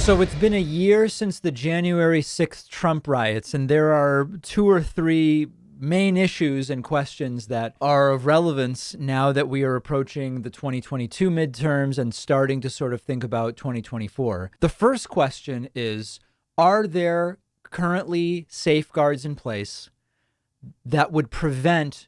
So it's been a year since the January 6th Trump riots, and there are two or three main issues and questions that are of relevance now that we are approaching the 2022 midterms and starting to sort of think about 2024. The first question is, are there currently safeguards in place that would prevent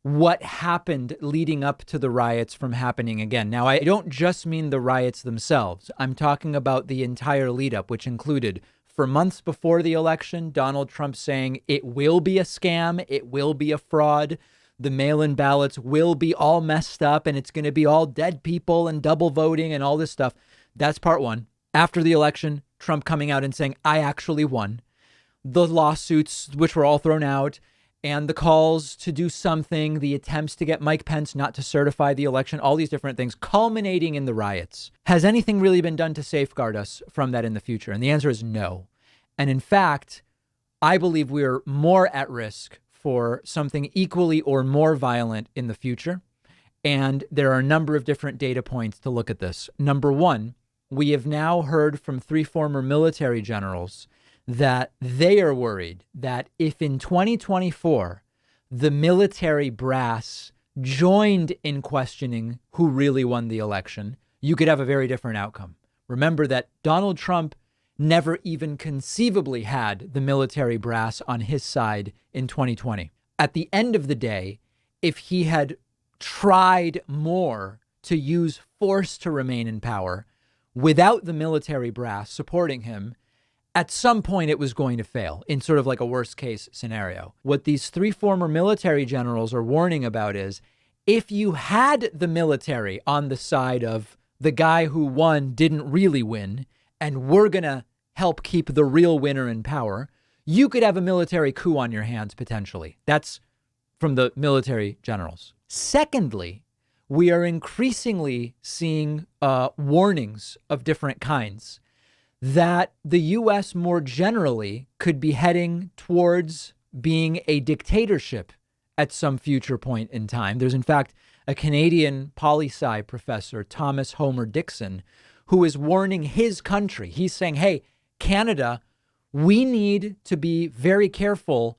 what happened leading up to the riots from happening again? Now, I don't just mean the riots themselves. I'm talking about the entire lead up, which included, for months before the election, Donald Trump saying it will be a scam, it will be a fraud, the mail-in ballots will be all messed up, and it's going to be all dead people and double voting and all this stuff. That's part one. After the election, Trump coming out and saying, I actually won. The lawsuits, which were all thrown out, and the calls to do something, the attempts to get Mike Pence not to certify the election, all these different things culminating in the riots. Has anything really been done to safeguard us from that in the future? And the answer is no. And in fact, I believe we're more at risk for something equally or more violent in the future. And there are a number of different data points to look at this. Number one, we have now heard from 3 former military generals that they are worried that if in 2024, the military brass joined in questioning who really won the election, you could have a very different outcome. Remember that Donald Trump never even conceivably had the military brass on his side in 2020. At the end of the day, if he had tried more to use force to remain in power without the military brass supporting him, at some point it was going to fail in sort of like a worst case scenario. What these 3 former military generals are warning about is, if you had the military on the side of the guy who won didn't really win, and we're going to help keep the real winner in power, you could have a military coup on your hands potentially. That's from the military generals. Secondly, we are increasingly seeing warnings of different kinds that the U.S. more generally could be heading towards being a dictatorship at some future point in time. There's, in fact, a Canadian poli-sci professor, Thomas Homer Dixon, who is warning his country. He's saying, hey, Canada, we need to be very careful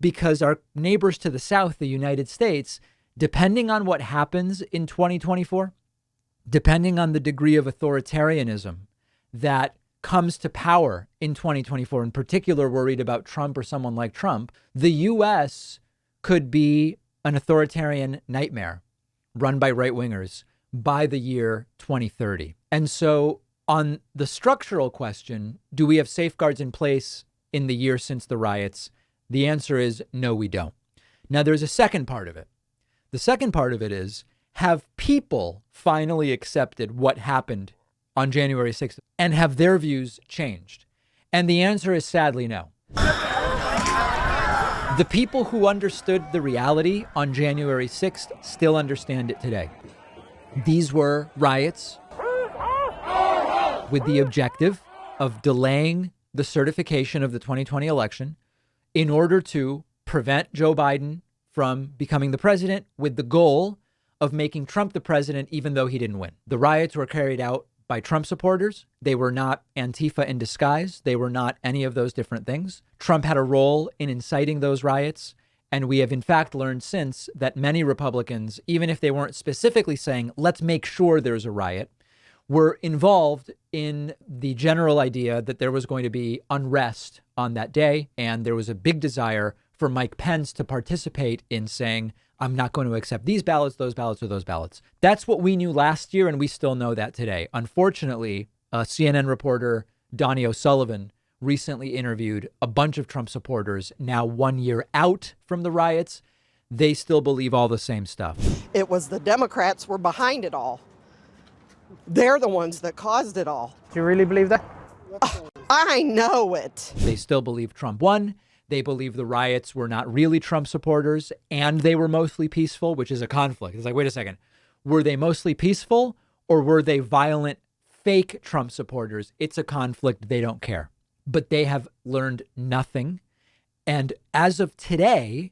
because our neighbors to the south, the United States, depending on what happens in 2024, depending on the degree of authoritarianism that comes to power in 2024, in particular worried about Trump or someone like Trump, the U.S. could be an authoritarian nightmare run by right-wingers by the year 2030. And so on the structural question, do we have safeguards in place in the year since the riots? The answer is no, we don't. Now, there's a second part of it. The second part of it is, have people finally accepted what happened on January 6th and have their views changed? And the answer is sadly no. The people who understood the reality on January 6th still understand it today. These were riots with the objective of delaying the certification of the 2020 election in order to prevent Joe Biden from becoming the president, with the goal of making Trump the president, even though he didn't win. The riots were carried out by Trump supporters. They were not Antifa in disguise. They were not any of those different things. Trump had a role in inciting those riots. And we have, in fact, learned since that many Republicans, even if they weren't specifically saying, let's make sure there's a riot, were involved in the general idea that there was going to be unrest on that day. And there was a big desire for Mike Pence to participate in saying, I'm not going to accept these ballots, those ballots, or those ballots. That's what we knew last year, and we still know that today. Unfortunately, CNN reporter Donnie O'Sullivan recently interviewed a bunch of Trump supporters now 1 year out from the riots. They still believe all the same stuff. It was the Democrats were behind it all. They're the ones that caused it all. Do you really believe that? I know it. They still believe Trump won. They believe the riots were not really Trump supporters and they were mostly peaceful, which is a conflict. It's like, wait a second. Were they mostly peaceful or were they violent, fake Trump supporters? It's a conflict. They don't care. But they have learned nothing. And as of today,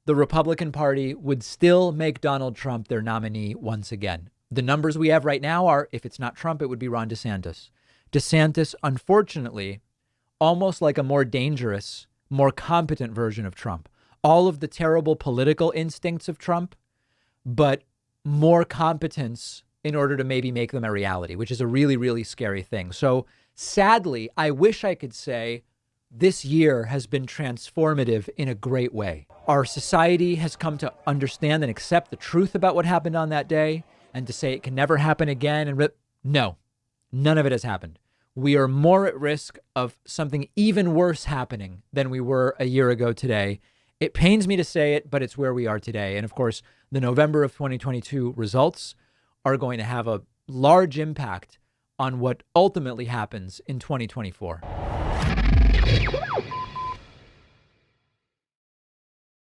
the Republican Party would still make Donald Trump their nominee once again. The numbers we have right now are, if it's not Trump, it would be Ron DeSantis. DeSantis, unfortunately, almost like a more dangerous, more competent version of Trump. All of the terrible political instincts of Trump, but more competence in order to maybe make them a reality, which is a really, really scary thing. So sadly, I wish I could say this year has been transformative in a great way. Our society has come to understand and accept the truth about what happened on that day, and to say it can never happen again. And no, none of it has happened. We are more at risk of something even worse happening than we were a year ago today. It pains me to say it, but it's where we are today. And of course, the November of 2022 results are going to have a large impact on what ultimately happens in 2024.